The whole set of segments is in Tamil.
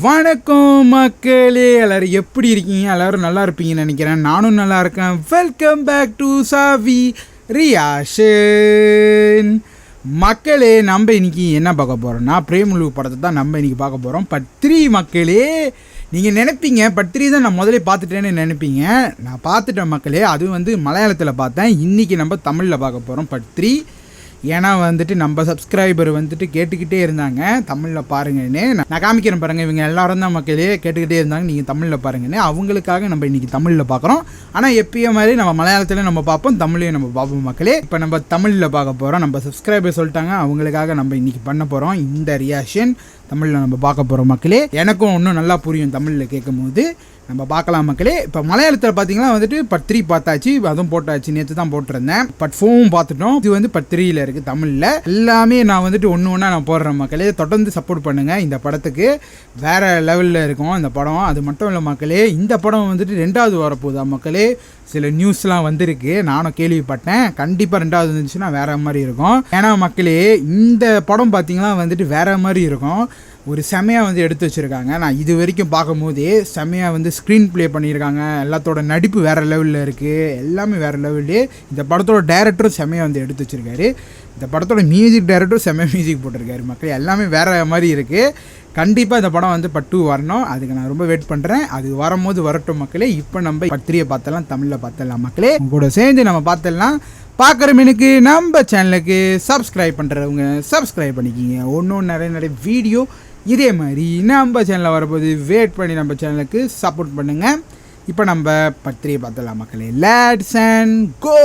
வணக்கம் மக்களே, எல்லாரும் எப்படி இருக்கீங்க? எல்லாரும் நல்லா இருப்பீங்கன்னு நினைக்கிறேன். நானும் நல்லா இருக்கேன். வெல்கம் பேக் டு சாவி ரியாஷன். மக்களே, நம்ம இன்னைக்கு என்ன பார்க்க போகிறோம்னா பிரேமலு படத்தை தான் நம்ம இன்னைக்கு பார்க்க போகிறோம். பட்3 மக்களே, நீங்கள் நினைப்பீங்க பட்3 தான் நான் முதல்ல பார்த்துட்டேன்னு நினைப்பீங்க. நான் பார்த்துட்டேன் மக்களே. அது வந்து மலையாளத்தில் பார்த்தேன். இன்றைக்கி நம்ம தமிழில் பார்க்க போகிறோம் பட்3. ஏன்னா வந்துட்டு நம்ம சப்ஸ்கிரைபர் வந்துட்டு கேட்டுக்கிட்டே இருந்தாங்க தமிழில் பாருங்கன்னு. நான் காமிக்கிறேன் பாருங்கள். இவங்க எல்லாரும் தான் மக்களே கேட்டுக்கிட்டே இருந்தாங்க நீங்கள் தமிழில் பாருங்கன்னு. அவங்களுக்காக நம்ம இன்றைக்கி தமிழில் பார்க்குறோம். ஆனால் எப்பயும் மாதிரி நம்ம மலையாளத்தில் நம்ம பார்ப்போம், தமிழையும் நம்ம பார்ப்போம் மக்களே. இப்போ நம்ம தமிழில் பார்க்க போகிறோம். நம்ம சப்ஸ்கிரைபர் சொல்லிட்டாங்க, அவங்களுக்காக நம்ம இன்றைக்கி பண்ண போகிறோம் இந்த ரியாக்ஷன். தமிழில் நம்ம பார்க்க போகிறோம் மக்களே. எனக்கும் இன்னும் நல்லா புரியும் தமிழில் கேட்கும் போது. நம்ம பார்க்கலாம் மக்களே. இப்போ மலையாளத்தில் பார்த்தீங்கன்னா வந்துட்டு பட்3 பார்த்தாச்சு, அதுவும் போட்டாச்சு. நேற்று தான் போட்டிருந்தேன். பட்4 பார்த்துட்டோம். இது வந்து பட்3ல் இருக்குது தமிழில். எல்லாமே நான் வந்துட்டு ஒன்று ஒன்றா நான் போடுறேன் மக்களே. தொடர்ந்து சப்போர்ட் பண்ணுங்கள். இந்த படத்துக்கு வேறு லெவலில் இருக்கும் இந்த படம். அது மட்டும் இல்லை மக்களே, இந்த படம் வந்துட்டு 2வது வரப்போகுதா மக்களே. சில நியூஸ்லாம் வந்திருக்கு, நானும் கேள்விப்பட்டேன். கண்டிப்பாக 2வது இருந்துச்சுன்னா வேறு மாதிரி இருக்கும். ஏன்னா மக்களே, இந்த படம் பார்த்தீங்கன்னா வந்துட்டு வேறு மாதிரி இருக்கும். ஒரு செமையாக வந்து எடுத்து வச்சுருக்காங்க. நான் இது வரைக்கும் பார்க்கும் போதே செமையாக வந்து ஸ்க்ரீன் ப்ளே பண்ணியிருக்காங்க. எல்லாத்தோட நடிப்பு வேறு லெவலில் இருக்குது, எல்லாமே வேறு லெவல்லே. இந்த படத்தோட டைரக்டரும் செமையாக வந்து எடுத்து வச்சுருக்காரு. இந்த படத்தோட மியூசிக் டைரக்டரும் செமையாக மியூசிக் போட்டிருக்காரு மக்கள். எல்லாமே வேறு மாதிரி இருக்குது. கண்டிப்பாக இந்த படம் வந்து பட்2 வரணும். அதுக்கு நான் ரொம்ப வெயிட் பண்ணுறேன். அது வரும்போது வரட்டும் மக்களே. இப்போ நம்ம பட்3 பார்த்தலாம், தமிழில் பார்த்தலாம் மக்களே. கூட சேர்ந்து நம்ம பார்த்தலாம். பார்க்குற மீனுக்கு நம்ம சேனலுக்கு சப்ஸ்கிரைப் பண்ணுறவங்க சப்ஸ்கிரைப் பண்ணிக்கிங்க. ஒன்றும் நிறைய வீடியோ இதே மாதிரி நம்ம சேனலில் வரும்போது வெயிட் பண்ணி நம்ம சேனலுக்கு சப்போர்ட் பண்ணுங்கள். இப்போ நம்ம பட்3 பார்த்தலாம் மக்களே. லெட்ஸ் அண்ட் கோ.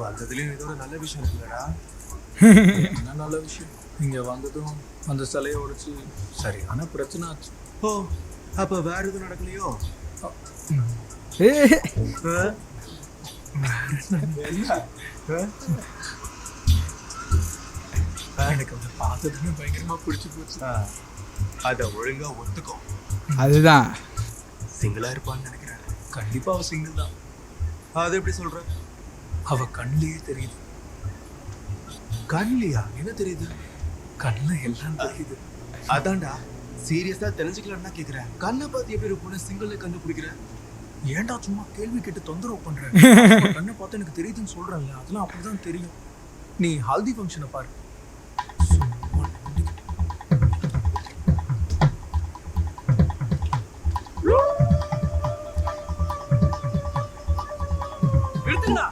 வந்ததுலேயும் ஏதோ ஒரு நல்ல விஷயம் இருக்குல்லடா. என்ன நல்ல விஷயம்? இங்கே வந்ததும் அந்த சிலையை உடைச்சு சரியான பிரச்சனை ஆச்சு. ஓ, அப்போ வேற எதுவும் நடக்கலையோ? எனக்கு வந்து பார்த்ததுமே பயங்கரமாக பிடிச்சி போச்சு. அதை ஒழுங்கா ஒத்துக்கும். அதுதான் சிங்கிளாக இருப்பான்னு நினைக்கிறேன். கண்டிப்பாக அவள் சிங்கிள் தான். அது எப்படி சொல்ற? அவ கண்ணிலேயே தெரியுது. கண்ணிலையா? என்ன தெரியுது? கண்ணில் எல்லாம் தெரியுது. அதான்டா சீரியஸா தெரிஞ்சுக்கலாம்னா கேக்குறேன். கண்ணை பார்த்து எப்படி ஒரு பொண்ணு சிங்கிள்ல கண்டுபிடிக்கிற? ஏன்டா சும்மா கேள்வி கேட்டு தொந்தரவு பண்ற? கண்ணை பார்த்து எனக்கு தெரியுதுன்னு சொல்றேன்ல, அதெல்லாம் அப்படிதான் தெரியும். நீ ஹல்தி ஃபங்க்ஷனை பாரு. எடுத்துங்கடா.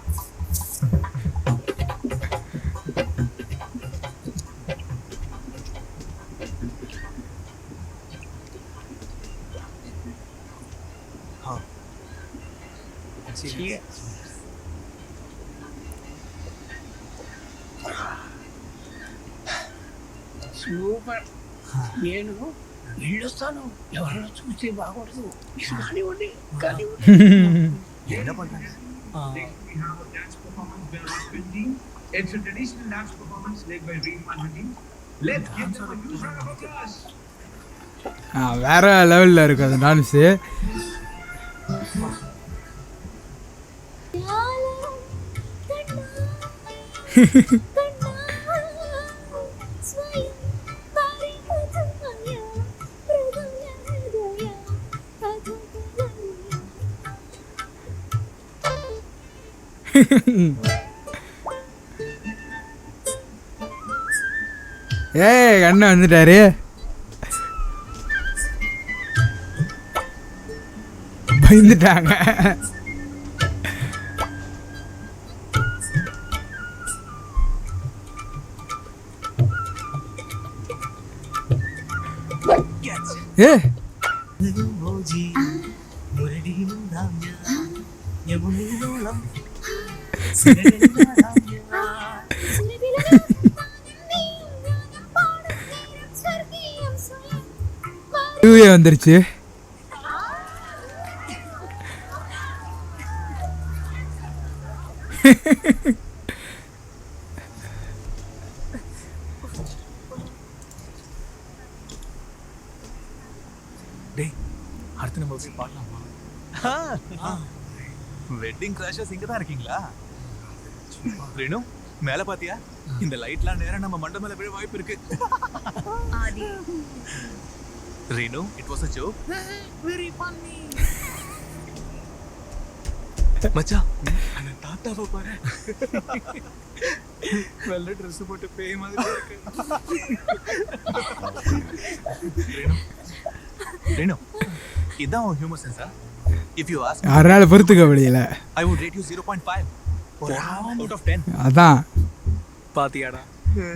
సూపర్. నేను వెళ్ళొస్తాను. ఎవరైనా చూస్తే బాగూడదు. కానివ్వండి కానివ్వండి. என்ன பண்றாங்க? It's a traditional dance performance led by Reem Manhattan. Let's give them a huge round of applause. வேறு லெவலில் இருக்குது அந்த டான்ஸு. ஏய், அண்ணன் வந்துட்டாரு. பயந்துட்டாங்க. ஏ வந்துருச்சு. போய் பாடலாமா? வெட்டிங் கிராஷஸ் இங்க தான் இருக்கீங்களா? ரேணு மேல பாத்தியா? இந்த லைட்லாம் நேரா நம்ம மண்டை மேல விழ வாய்ப்பு இருக்கு. Aadhi Renu, it was a joke. Very funny. மச்சான், அந்த தாத்தாவை பாரு. வெள்ளை ட்ரெஸ் போட்டு பேய் மாதிரி இருக்கு. ரேணு, ரேணு, இதான் உன் humour சென்ஸா? If you ask me, யாரால பொறுத்துக்க முடியல. I would rate you 0.5 out of 10. அதான் பாத்தியாடா,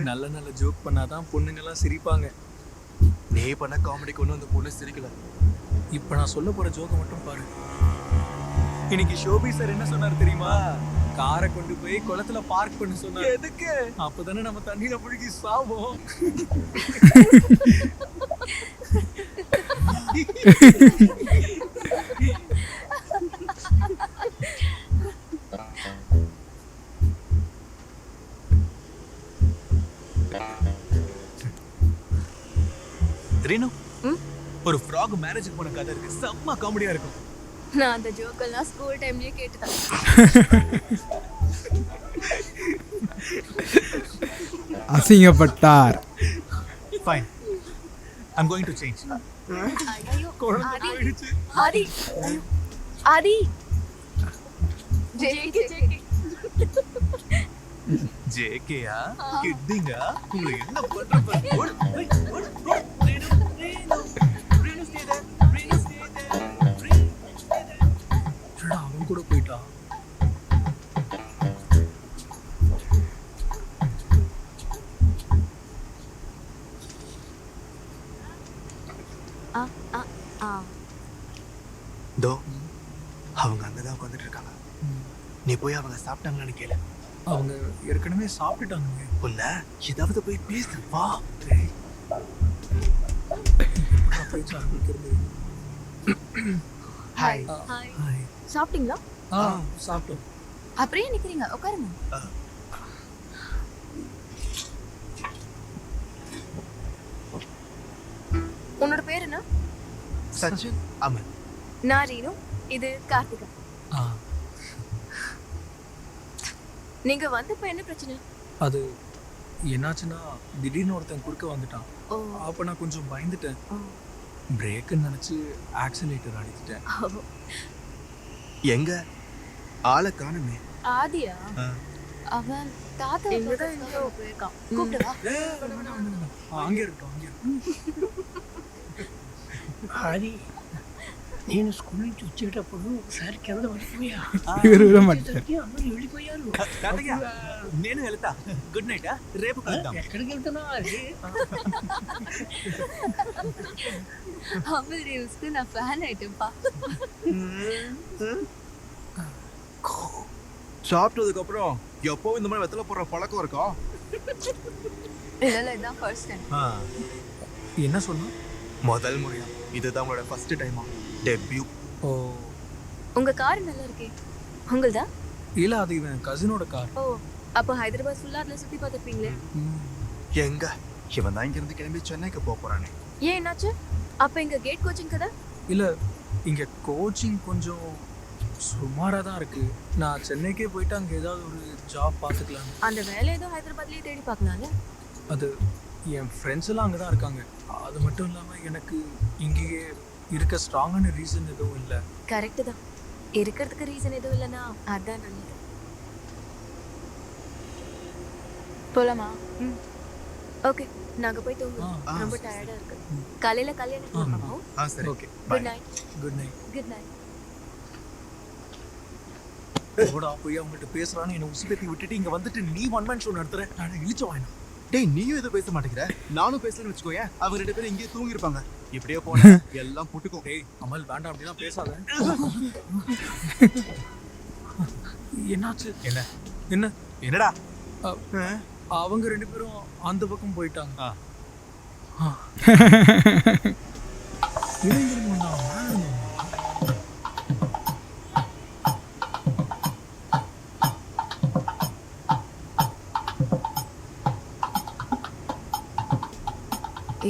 நல்ல நல்ல ஜோக் பண்ணாதான் பொண்ணுங்கெல்லாம் சிரிப்பாங்க. நீ பண்ண காமெடிக்கு ஒன்றும் அந்த பொண்ணு சிரிக்கல. இப்ப நான் சொல்ல போற ஜோக்க மட்டும் பாரு. இன்னைக்கு ஷோபி சார் என்ன சொன்னார் தெரியுமா? காரை கொண்டு போய் குளத்துல பார்க் பண்ண சொன்னார். எதுக்கு? அப்பதானே நம்ம தண்ணியில முழுகி சாவோம். ரீனு, ஒரு ஃப்ராக் மேரேஜுக்கு போன கதை இருக்கு, செம்ம காமெடியா இருக்கும். நான் அந்த ஜோக்கெல்லாம் ஸ்கூல் டைம்லயே கேட்டுட்டேன். அசிங்கப்பட்டார். Fine, I'm going to change. ஐயோ குழந்தை ஆதி போயிடுச்சு. ஆதி ஆதி ஜேகே ஜேகேயா? கிட்டிங்கா? உங்களை என்ன பண்ற பாரு. ஓடு, ஓடு, ஓடு, ஓடு. Reenu, Reenu, Reenu stay there, Reenu stay there, Reenu stay there. என்னடா அவன் கூட போயிட்டான்? ஆ ஆ ஆ தோ அவங்க அங்கதான் உட்காந்துட்டு இருக்காங்க. நீ போய் அவங்க சாப்பிட்டாங்களான்னு கேளு. அவங்க ஏற்கனவே சாப்பிட்டுட்டாங்க. உன்ன ஏதாவது போய் பேசு, வா. ஹாய் ஹாய் சாப்பிட்டீங்களா? சாப்பிட்டோம். அப்படியே நிக்கிறீங்க, உட்காருங்க. உன்னோட பேர் என்ன? சச்சின், அமன். நான் ரீனு, இது கார்த்திகா. நீங்க வந்தப்ப என்ன பிரச்சனை? அது என்னாச்சுன்னா திடீர்னு ஒருத்தன் குறுக்க வந்துட்டான். ஓ அப்ப நான் கொஞ்சம் பயந்துட்டேன். ஓ பிரேக்குன்னு நினைச்சு ஆக்சிலேட்டர் அடிச்சிட்டேன். ஓ. எங்க ஆளை காணுமே. ஆதியா? அவன் தாத்தா எங்கதான் எங்கேயோ போயிருக்கான். கூப்பிட்டு வா. அங்கே இருக்கட்டும், அங்கே இருக்கட்டும். ఆది నేను స్కూల్ నుంచి వచ్చేటప్పుడు ఒకసారి కింద పడిపోయా. ఇవరు విడ మాట్లాడు. అందరూ వెళ్ళిపోయారు. తాతయ్య, నేను వెళ్తా. Good night. రేపు కలుద్దాం. ఎక్కడికి వెళ్తున్నావు అది? அமல் ரீல்ஸ்க்கு நான் ஃபேன் ஆயிட்டேன்ப்பா. சாப்பிட்டதுக்கு அப்புறம் எப்போ இந்த மாதிரி வெத்தலை போடுற பழக்கம் இருக்கா? இல்ல இதான் ஃபர்ஸ்ட் டைம். என்ன சொன்னா? முதல் முறையா? இதுதான் உங்களோட ஃபர்ஸ்ட் டைமா? டெபியூ. ஓ, உங்க கார் நல்லா இருக்கே, உங்களுதா? இல்ல, அது இவன் கசினோட கார். ஓ, அப்போ ஹைதராபாத் ஃபுல்லா அதுல சுத்தி பார்த்திருப்பீங்களே. எங்க இவன் தான் இங்க இருந்து கிளம்பி சென்னைக்கு போறானே. ஏன் என்னாச்சு? அப்ப இங்க கேட் கோச்சிங் கதை? இல்ல, இங்க கோச்சிங் கொஞ்சம் சுமாரா தான் இருக்கு. நான் சென்னைக்கே போயிட்டு அங்க ஏதாவது ஒரு ஜாப் பார்த்துக்கலாம். அந்த வேலை ஏதோ ஹைதராபாத்லயே தேடி பார்க்கலாம்ல. அது என் ஃப்ரெண்ட்ஸ் எல்லாம் அங்கே தான் இருக்காங்க. அது மட்டும் இல்லாமல் எனக்கு இங்கேயே இருக்க ஸ்ட்ராங்கான ரீசன் எதுவும் இல்லை. கரெக்டு தான், இருக்கிறதுக்கு ரீசன் எதுவும் இல்லைன்னா அதான் நல்லது. போலாமா? ம் ஓகே, நாங்கள் போய் தூங்குவோம். ரொம்ப டயர்டாக இருக்கு. காலையில் கல்யாணம் பண்ணுவோம். சரி, okay, good night. Good night. Good night. ஓடா போய் அவங்கள்ட்ட பேசுறான்னு என்னை உசுப்பேத்தி விட்டுட்டு இங்கே வந்துட்டு நீ ஒன் மேன் ஷோ நடத்துற. நான் இழிச்ச வாயினா. டேய், நீயும் எதுவும் பேச மாட்டேங்கிற. நானும் பேசலன்னு வச்சுக்கோயேன், அவங்க ரெண்டு பேரும் இங்கேயே தூங்கி இருப்பாங்க. இப்படியே போன எல்லாம் புட்டுக்கும். டேய் அமல், வேண்டாம், அப்படிலாம் பேசாத. என்னாச்சு? என்ன என்ன என்னடா? அவங்க ரெண்டு பேரும் அந்த பக்கம் போயிட்டாங்க.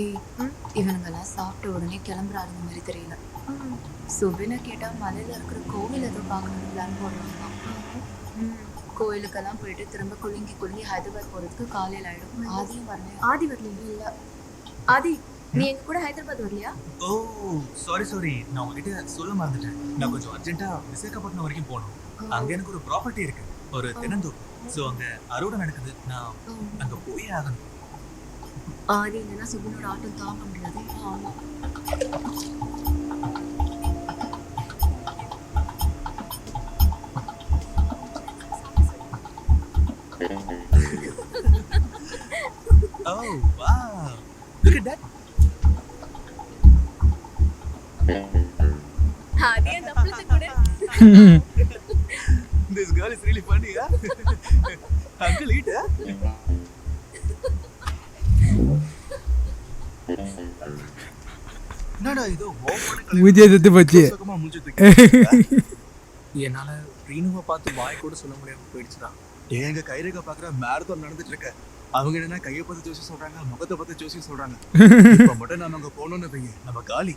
ஏய், இவனுங்கெல்லாம் சாப்பிட்ட உடனே கிளம்புற ஆளுங்க மாதிரி தெரியல. சுபினை கேட்டால் மலையில் இருக்கிற கோவில் ஏதோ பார்க்கணும்னு பிளான் போடுறாங்க. கோயிலுக்கெல்லாம் போயிட்டு திரும்ப குலுங்கி ஹைதராபாத் போகிறதுக்கு காலையில் ஆகிடும். ஆதியும் வரலையா? ஆதி வரலையா? இல்லை. ஆதி, நீ எங்க கூட ஹைதராபாத் வரலையா? ஓ சாரி நான் உங்ககிட்ட சொல்ல மறந்துட்டேன். நான் கொஞ்சம் அர்ஜென்ட்டா விசாகப்பட்டினம் வரைக்கும் போகணும். அங்க எனக்கு ஒரு ப்ராப்பர்ட்டி இருக்கு, ஒரு தென்னந்தோப்பு. ஸோ அங்க அறுவடை நடக்குது, நான் அங்க போயே ஆகணும். ஆதி இல்லைன்னா சுபினோட ஆட்டம் தாங்க முடியாது. ஆமாம். Oh wow, look at that. ஆதி அந்த அப்பளத்தை கூட. This girl is really funny, huh? Uncle eat, huh? என்னடா இது மூஞ்சியே செத்து போச்சு. என்னால ரீனுவை பார்த்து வாய் கூட சொல்ல முடியாம போயிடுச்சுடா. எங்க கைரேகை பாக்குற மேரத்தான் நடந்துட்டு இருக்க. அவங்க என்னன்னா கையை பார்த்து ஜோசி சொல்றாங்க, முகத்தை பார்த்து ஜோசி சொல்றாங்க. இப்ப மட்டும் நம்ம அங்க போனோம்னு வைங்க, நம்ம காலி.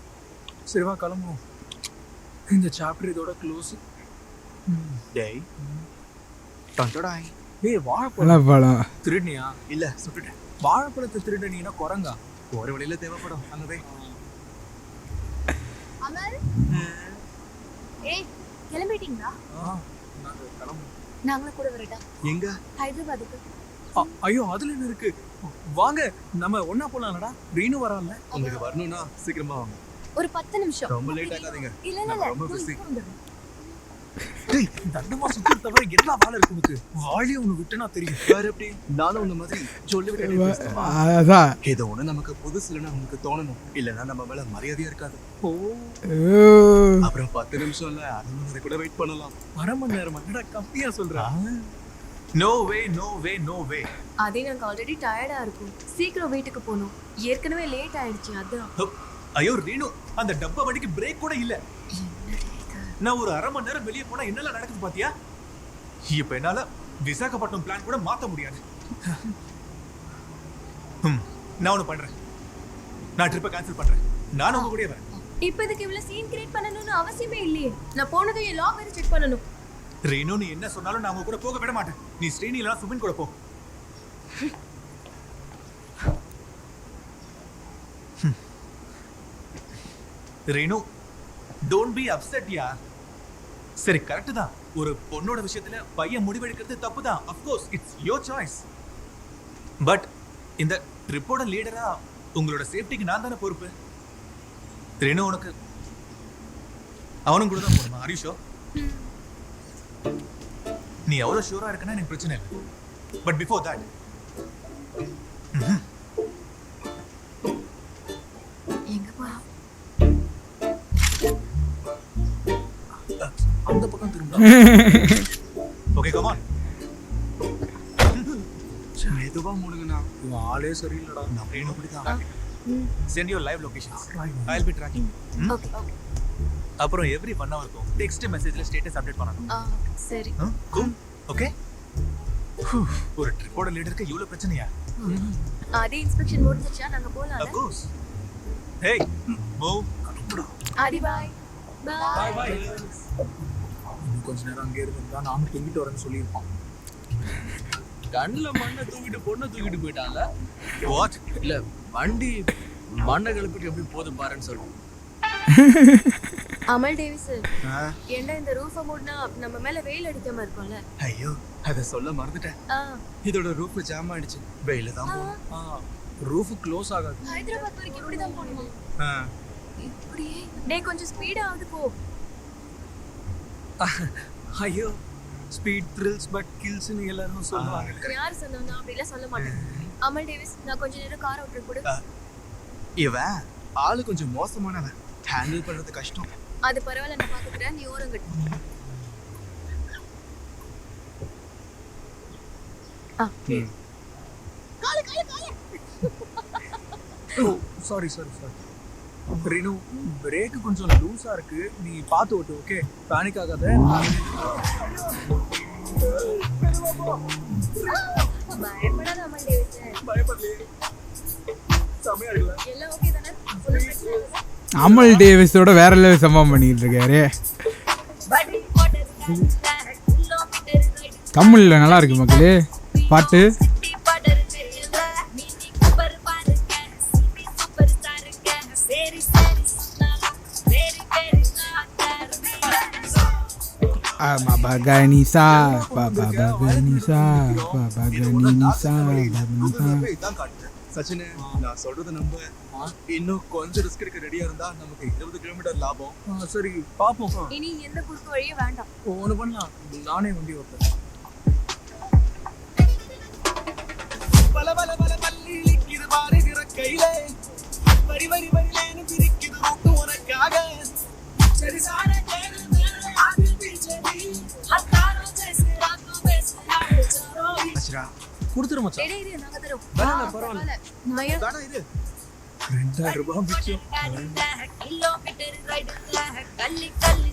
சரிவா கிளம்புவோம். இந்த சாப்டர் இதோட க்ளோஸ். டேய் டண்டடாய். ஏய் வாழைப்பழம் பழம் திருடினியா? இல்ல சுட்டுட்டேன். வாழைப்பழத்தை திருடனீனா குரங்கா ஒரு வழியில தேவைப்படும். அங்க போய் அமர், ஏய் கிளம்பிட்டீங்களா? நாங்க கிளம்புவோம். நாங்களும் கூட வரட்டா? எங்க? ஹைதராபாத்துக்கு. ஐயோ அதுல என்ன இருக்கு? வாங்க நம்ம ஒண்ணா போலாம்டா. ரீனு வரான்ல. உங்களுக்கு வரணும்னா சீக்கிரமா வாங்க. ஒரு 10 நிமிஷம். ரொம்ப லேட் ஆகாதீங்க. இல்ல இல்ல நான் இல்ல. ரொம்ப busy. வந்துடுறேன். டேய் தண்டமா சுத்தி தவிர என்ன வேலை இருக்கு உனக்கு? வாளிய ஒன்னு விட்டனா தெரியும். வேற எப்படி? நானும் உன்ன மாதிரி சொல்லி விட்டேன். அதான் ஏதோ ஒண்ணு நமக்கு புதுசு இல்லைன்னா நமக்கு தோணணும். இல்லைன்னா நம்ம மேல மரியாதையா இருக்காது. ஓ அப்புறம் 10 நிமிஷம் இல்ல, 1 மணி நேரம் கூட வெயிட் பண்ணலாம். 1/2 மணி நேரம் என்னடா கம்மியா சொல்ற? No way no way no way. அதே நாங்க ஆல்ரெடி டயர்டா இருக்கும். சீக்கிரம் வீட்டுக்கு போகணும். ஏற்கனவே லேட் ஆயிடுச்சு. அதான். ஐயோ ரீனு, அந்த டப்பா வண்டிக்கு பிரேக் கூட இல்ல. நான் ஒரு 1/2 மணி நேரம் வெளியே போனா என்னெல்லாம் நடக்குது பாத்தியா? இப்ப என்னால விசாகப்பட்டினம் பிளான் கூட மாத்த முடியாது. நான் ஒண்ணு பண்றேன். நான் ட்ரிப்பை கேன்சல் பண்றேன். நான் உங்க கூடயே வரேன். இப்போ இதுக்கு இவ்வளவு சீன் கிரியேட் பண்ணணும்னு அவசியமே இல்லையே. நான் போனதும் என் லாக் வேற செக் பண்ணணும். ரீனு, நீ என்ன சொன்னாலும் நான் உங்க கூட போக விட மாட்டேன். நீ ஸ்ரீனி இல்ல சுபின் கூட போ. ரீனு, டோன்ட் பி அப்செட் யார். சரி கரெக்ட் தான். ஒரு பொண்ணோட விஷயத்துல பையன் முடிவெடுக்கிறது தப்பு தான். Of course it's your choice. But இந்த ட்ரிப்போட லீடரா உங்களோட சேஃப்டிக்கு நான் தானே பொறுப்பு. ரீனு, உனக்கு அவனும் கூட தான் போகணுமா? Are you sure? நீ எவ்வளவு ஷூரா இருக்குன்னா எனக்கு பிரச்சனை இல்லை. பட் பிஃபோர் தட் எங்க போறோம்? அந்த பக்கம் திரும்ப. Okay come on. மெதுவா மூடுங்கண்ணா. இவன் ஆளே சரியில்லடா. நான் ரீனு அப்படிதான். Send your live locations. I will be tracking. Okay okay. அப்புறம் எவ்ரி 1 hour க்கும் டெக்ஸ்ட் மெசேஜ்ல ஸ்டேட்டஸ் அப்டேட் பண்ணனும். சரி. கூல். ஓகே. ஒரு ட்ரிப்போட லீடருக்கு இவ்வளவு பிரச்சனையா? ஆதி இன்ஸ்பெக்ஷன் முடிஞ்சிச்சா? நாங்க போலாம். Of course. Hey, move. Aadhi bye. Bye bye. இன்னும் கொஞ்ச நேரம் அங்கே இருந்தா நானும் தூங்கிட்டு வரேன்னு சொல்லியிருப்பான். கண்ணுல மண்ணை தூக்கிட்டு பொண்ணை தூக்கிட்டு போயிட்டான்ல. வாட்? இல்ல வண்டி மண்ணை கிளப்பிட்டு எப்படி போதும் பாருன்னு சொல்லுவோம். அமல் டேவிஸ், ஏண்டா இந்த ரூஃபை மூடினா நம்ம மேல வெயில் அடிக்காம இருக்கும்ல? ஐயோ அத சொல்ல மறந்துட்டேன். இதோட ரூஃப் ஜாம் ஆயிடுச்சு. வெயில தான் போகும். ரூஃப் க்ளோஸ் ஆகாது. ஹைதராபாத் வரைக்கும் இப்படி தான் போகணுமா? இப்படியே? டேய் கொஞ்சம் ஸ்பீடா ஆகுது போ. ஐயோ ஸ்பீட் த்ரில்ஸ் பட் கில்ஸ்னு எல்லாரும் சொல்லுவாங்க. யார் சொன்னா? நான் அப்படிலாம் சொல்ல மாட்டேன். அமல் டேவிஸ், நான் கொஞ்ச நேரம் கார் ஓட்டுற கூட. இவன் ஆளு கொஞ்சம் மோசமானவன். ஹேண்டில் பண்றது கஷ்டம். அது பரவாயில்ல, நான் பாத்துக்கிறேன். நீ ஓரம் கட்டு. சாரி ரீனு, பிரேக் கொஞ்சம் லூஸா இருக்கு. நீ பார்த்து ஓட்டு. ஓகே, பேனிக் ஆகாத. பயப்படாத அமல் டேவிஸ். பயப்படலையே. செமையா இருக்குல்ல? எல்லாம் ஓகே தானே? ஒண்ணும் பிரச்சனை இல்ல. அமல் டேவிஸோட வேற லெவல் சம்பவம் பண்ணிக்கிட்டு இருக்காரு. தமிழில் நல்லா இருக்கு மக்களே பாட்டு. பகனிசா பகனிசா பகனிசா சச்சின், நான் சொல்றத நம்ப. இன்னும் கொஞ்சம் ரிஸ்க் எடுக்க ரெடியா இருந்தா நமக்கு 20 கிலோமீட்டர் லாபம். சரி பாப்போம். இனி எந்த குறுக்கு வழியும் வேண்டாம். ஒண்ணு பண்ணலாம், நானே வண்டி ஓட்டுறேன். பல பல பல பள்ளி இழுக்குது பாருகிற கையில, வரி வரி வரிலேன்னு பிரிக்குது ரூட்டு உனக்காக. சரி சார கேடு மேல ஆதி பிச்சடி ஹத்தாரோ ஜெய்சே ராத்தோ பேசுறாரோ. அச்சரா கொடுத்துரு மச்சான். டேய் டேய் நாங்க தரோம். பரவாயில்ல. நான் தானா இது 2000 ரூபாய் மிச்சம். கிலோமீட்டர் ரைடுல கல்லி கல்லி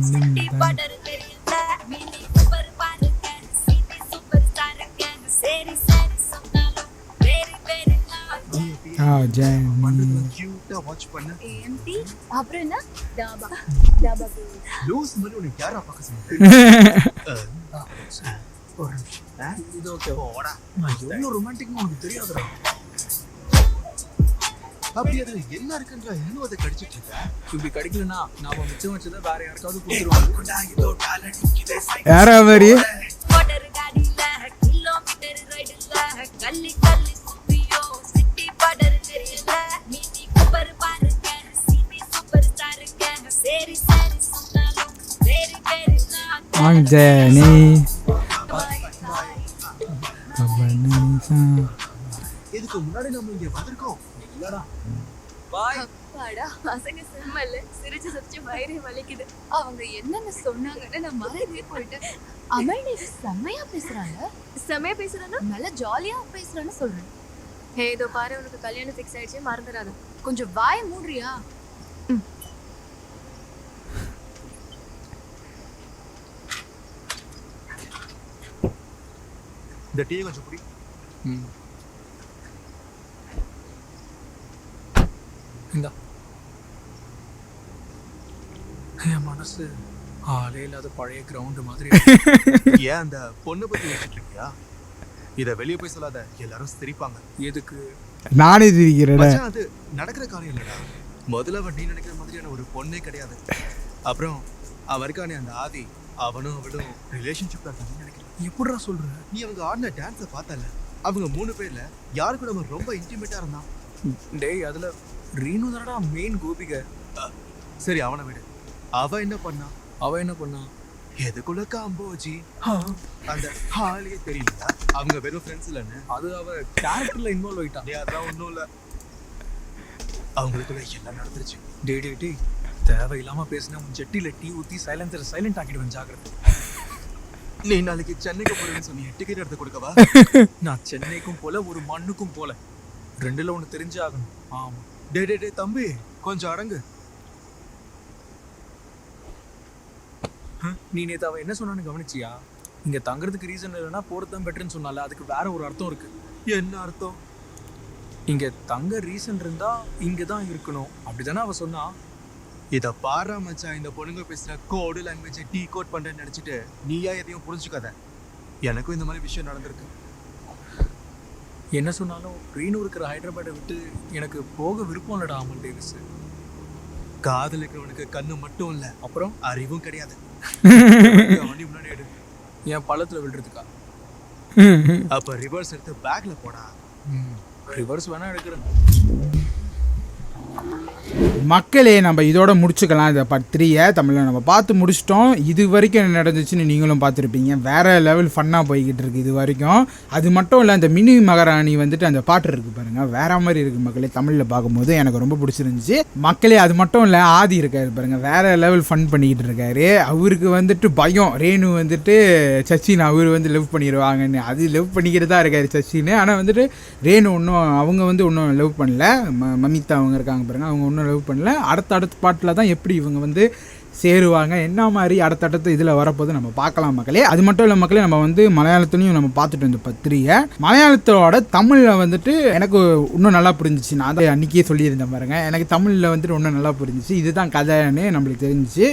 சிட்டி படர் தெரியல மினி சூப்பர் பாருங்க சிட்டி சூப்பர் ஸ்டாருங்க சரி சரி சொன்னாலும் வெரி வெரி ஜெனி கியூட்டா வாட்ச் பண்ண. எம்டி அப்புறம் என்ன டாபா டாபா லூஸ் மாதிரி உனக்கு யாரா பார்க்க சொன்னது? ஒரு நிமிஷம். இது ஓகே. போடா. நான் எவ்வளவு ரொமான்டிக்னு உனக்கு தெரியாதுடா. அப்படி அது என்ன இருக்குன்ற இன்னும் அதை கடிச்சிட்டு இருக்க. இப்படி கிடைக்கலன்னா நாம மிச்சம் வச்சதை வேற யாருக்காவது கொடுத்துருவோம். யாரா மாதிரி படர் காடில கிலோமீட்டர் ரைடுல கல்லி கல்லி சுத்தியோ சிட்டி படர் தெரியல மினி சூப்பர் பாருங்க சிட்டி சூப்பர் ஸ்டாருங்க சரி சரி சொன்னாலும் வெரி வெரி ஜெனி இதுக்கு முன்னாடி நம்ம இங்க வந்திருக்கோம் இல்லடா. பாய். அப்பாடா பசங்க செம்மல்ல சிரிச்சு சிரிச்சு வயிறே வலிக்குது. அவங்க என்னென்ன சொன்னாங்கன்னு நான் மறந்தே போயிட்டேன். அமல் டேவிஸ் செம்மையா பேசுறாங்க. செமையா பேசுறானா? நல்லா ஜாலியா பேசுறான்னு சொல்றேன். ஹே இதோ பாரு உனக்கு கல்யாணம் ஃபிக்ஸ் ஆயிடுச்சு மறந்துடாத. கொஞ்சம் வாய மூடுறியா? இந்த டீ கொஞ்சம் குடி. இந்தா. என் மனசு ஆளே இல்லாத பழைய கிரவுண்ட் மாதிரி. ஏன் அந்த பொண்ணை பத்தி யோசிச்சுட்டு இருக்கியா? இத வெளியே போய் சொல்லாத, எல்லாரும் சிரிப்பாங்க. எதுக்கு? நானே சிரிக்கிறேன். மச்சான், அது நடக்கிற காரியம் இல்லடா. முதல்ல அவன் நீ நினைக்கிற மாதிரியான ஒரு பொண்ணே கிடையாது. அப்புறம் அவன் இருக்கானே அந்த ஆதி, அவனும் அவளும் ரிலேஷன்ஷிப்ல இருக்கான்னு நினைக்கிறேன். எப்படிடா சொல்ற? நீ அவங்க ஆடின டான்ஸை பார்த்தல, அவங்க 3 பேர்ல யாரு கூட அவன் ரொம்ப இன்டிமேட்டா இருந்தான்? டேய் அதுல ரீனு தானடா மெயின் கோபிகை. சரி அவனை விடு. அவ என்ன பண்ணா? அவ என்ன பண்ணா? எதுக்குள்ள காம்போஜி அந்த ஹாலியே தெரியல. அவங்க வெறும் ஃப்ரெண்ட்ஸ் இல்லன்னு. அது அவ கேரக்டர்ல இன்வால்வ் ஆயிட்டா. டேய் அதெல்லாம் ஒண்ணும் இல்ல, அவங்களுக்குள்ள எல்லாம் நடந்துருச்சு. டேய் தேவையில்லாம பேசினா உன் ஜெட்டில டீ ஊத்தி சைலன்சர் சைலண்ட் ஆக்கிடுவேன், ஜாக்கிரதை. நீ நாளைக்கு சென்னைக்கு போறேன்னு சொன்னி டிக்கெட் எடுத்து கொடுக்கவா? நான் சென்னைக்கும் போல ஒரு மண்ணுக்கும் போல, ரெண்டுல ஒண்ணு தெரிஞ்சே ஆகணும். ஆமா. டே தம்பி கொஞ்சம் அடங்கு. நீ நேத்து அவ என்ன சொன்னான்னு கவனிச்சியா? இங்க தங்குறதுக்கு ரீசன் இல்லைன்னா போறதுதான் பெட்டர்ன்னு சொன்னால, அதுக்கு வேற ஒரு அர்த்தம் இருக்கு. என்ன அர்த்தம்? இங்க தங்க ரீசன் இருந்தா இங்கதான் இருக்கணும், அப்படிதானே அவ சொன்னா? இத பாரா மச்சான், இந்த பொண்ணுங்க பேசுற கோடு லாங்குவேஜ் டீ கோட் பண்றேன்னு நினைச்சிட்டு நீயா எதையும் புரிஞ்சுக்காத. எனக்கும் இந்த மாதிரி விஷயம் நடந்திருக்கு. என்ன சொன்னாலும் ரீனு இருக்கிற ஹைதராபாத்தை விட்டு எனக்கு போக விருப்பம் இல்லடா அமல் டேவிஸ். காதலிக்கிறவனுக்கு கண்ணு மட்டும் இல்ல, அப்புறம் அறிவும் கிடையாது. வண்டி முன்னாடி எடு. என் பள்ளத்துல விழுறதுக்கா? அப்ப ரிவர்ஸ் எடுத்து பேக்ல போடா. ரிவர்ஸ் வேணா எடுக்கிறேன். மக்களே நம்ம இதோட முடிச்சுக்கலாம். இந்த பார்ட் 3 தமிழில் நம்ம பார்த்து முடிச்சிட்டோம். இது வரைக்கும் என்ன நடந்துச்சுன்னு நீங்களும் பார்த்துருப்பீங்க. வேறு லெவல் ஃபன்னாக போய்கிட்டு இருக்குது இது வரைக்கும். அது மட்டும் இல்லை, அந்த மினி மகாராணி வந்துட்டு அந்த பாட்டு இருக்குது பாருங்கள், வேறு மாதிரி இருக்குது மக்களே. தமிழில் பார்க்கும்போது எனக்கு ரொம்ப பிடிச்சிருந்துச்சு மக்களே. அது மட்டும் இல்லை, ஆதி இருக்காரு பாருங்கள், வேறு லெவல் ஃபன் பண்ணிக்கிட்டு இருக்காரு. அவருக்கு வந்துட்டு பயம், ரேணு வந்துட்டு சச்சின் அவர் வந்து லவ் பண்ணிடுவாங்கன்னு. அது லவ் பண்ணிக்கிட்டு தான் இருக்காரு சச்சின். ஆனால் வந்துட்டு ரேணு அவங்க ஒன்றும் லவ் பண்ணல. மமிதா அவங்க இருக்காங்க பாருங்கள், அவங்க ஒன்றும் லவ் பண்ணல. அடுத்த பாட்டில் தான் எப்படி இவங்க வந்து சேருவாங்க, என்ன மாதிரி அடுத்தடுத்து இதில் வரப்போது நம்ம பார்க்கலாம் மக்களே. அது மட்டும் இல்லை மக்களே, நம்ம வந்து மலையாளத்துலையும் நம்ம பார்த்துட்டு வந்த பத்திரிகை. மலையாளத்தோட தமிழில் வந்துட்டு எனக்கு இன்னும் நல்லா புரிஞ்சிச்சு. நான் அதை அன்றைக்கே சொல்லியிருந்தேன் பாருங்க, எனக்கு தமிழில் வந்துட்டு இன்னும் நல்லா புரிஞ்சிச்சு. இதுதான் கதைன்னு நம்மளுக்கு தெரிஞ்சிச்சு.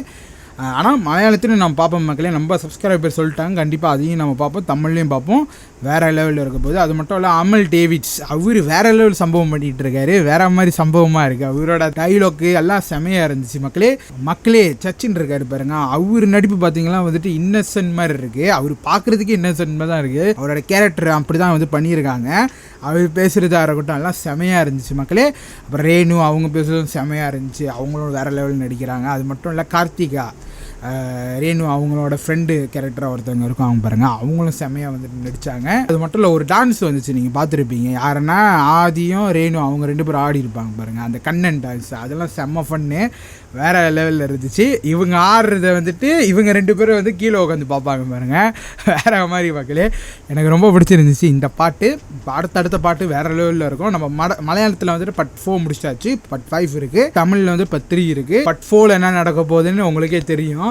ஆனால் மலையாளத்துலையும் நம்ம பார்ப்போம் மக்களே. நம்ம சப்ஸ்கிரைபர் சொல்லிட்டாங்க, கண்டிப்பாக அதையும் நம்ம பார்ப்போம், தமிழ்லையும் பார்ப்போம். வேறு லெவலில் இருக்க போது. அது மட்டும் இல்லை, அமல் டேவிட்ஸ் அவர் வேறு லெவல் சம்பவம் பண்ணிகிட்டு இருக்காரு. வேறு மாதிரி சம்பவமாக இருக்குது. அவரோட டைலாக்கு எல்லாம் செமையாக இருந்துச்சு மக்களே. சச்சின் இருக்காரு பாருங்க, அவர் நடிப்பு பார்த்தீங்கன்னா வந்துட்டு இன்னசென்ட் மாதிரி இருக்குது. அவர் பார்க்குறதுக்கே இன்னசென்ட் மாதிரி தான் இருக்குது. அவரோட கேரக்டர் அப்படி தான் வந்து பண்ணியிருக்காங்க. அவர் பேசுகிறதா இருக்கட்டும் எல்லாம் செமையாக இருந்துச்சு மக்களே. அப்புறம் ரேணு அவங்க பேசுகிறதும் செமையாக இருந்துச்சு. அவங்களும் வேறு லெவலில் நடிக்கிறாங்க. அது மட்டும் இல்லை, கார்த்திகா ரேணு அவங்களோட ஃப்ரெண்டு கேரக்டராக ஒருத்தவங்க இருக்கும், அவங்க பாருங்கள், அவங்களும் செமையாக வந்துட்டு நடித்தாங்க. அது மட்டும் இல்லை, ஒரு டான்ஸ் வந்துச்சு, நீங்கள் பார்த்துருப்பீங்க. யாருன்னா ஆதியும் ரேணு அவங்க 2 பேரும் ஆடி இருப்பாங்க பாருங்கள், அந்த கண்ணன் டான்ஸ். அதெல்லாம் செம்ம ஃபன்னு, வேறு லெவலில் இருந்துச்சு. இவங்க ஆடுறத வந்துட்டு இவங்க 2 பேரும் வந்து கீழே உட்காந்து பார்ப்பாங்க பாருங்கள், வேறு மாதிரி மக்களே. எனக்கு ரொம்ப பிடிச்சிருந்துச்சு இந்த பாட்டு. இப்போ அடுத்த பாட்டு வேறு லெவலில் இருக்கும். நம்ம மலையாளத்தில் வந்துட்டு part 4 முடிச்சாச்சு. part 5 இருக்குது. தமிழில் வந்து part 3 இருக்குது. part 4 என்ன நடக்க போகுதுன்னு உங்களுக்கே தெரியும்.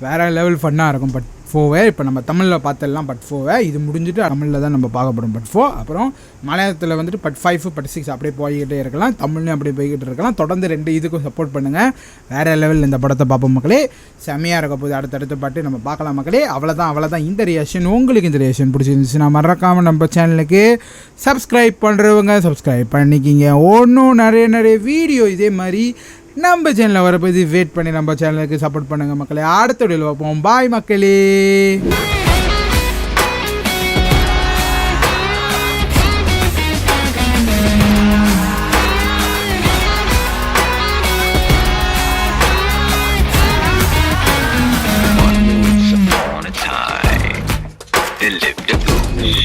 வேறு லெவல் ஃபன்னாக இருக்கும் part 4. இப்போ நம்ம தமிழில் பார்த்துடலாம் part 4. இது முடிஞ்சுட்டு தமிழில் தான் நம்ம பார்க்க போகிறோம் part 4. அப்புறம் மலையாளத்தில் வந்துட்டு part 5 part 6 அப்படியே போய்கிட்டே இருக்கலாம். தமிழ்லையும் அப்படியே போய்கிட்டு இருக்கலாம். தொடர்ந்து 2 இதுக்கும் சப்போர்ட் பண்ணுங்கள். வேறு லெவலில் இந்த படத்தை பார்ப்போம் மக்களே. செம்மையாக இருக்க போது அடுத்தடுத்த பாட்டு நம்ம பார்க்கலாம் மக்களே. அவ்வளோதான் இந்த ரியாக்ஷன். உங்களுக்கு இந்த ரியாக்ஷன் பிடிச்சிருந்துச்சுன்னா மறக்காமல் நம்ம சேனலுக்கு சப்ஸ்கிரைப் பண்ணுறவங்க சப்ஸ்கிரைப் பண்ணிக்கிங்க. ஒன்றும் நிறைய வீடியோ இதே மாதிரி நம்ம சேனலில் வரப்போது வெயிட் பண்ணி நம்ம சேனலுக்கு சப்போர்ட் பண்ணுங்கள் மக்களே. அடுத்த வீடியோவில் பார்ப்போம். பாய் மக்களே.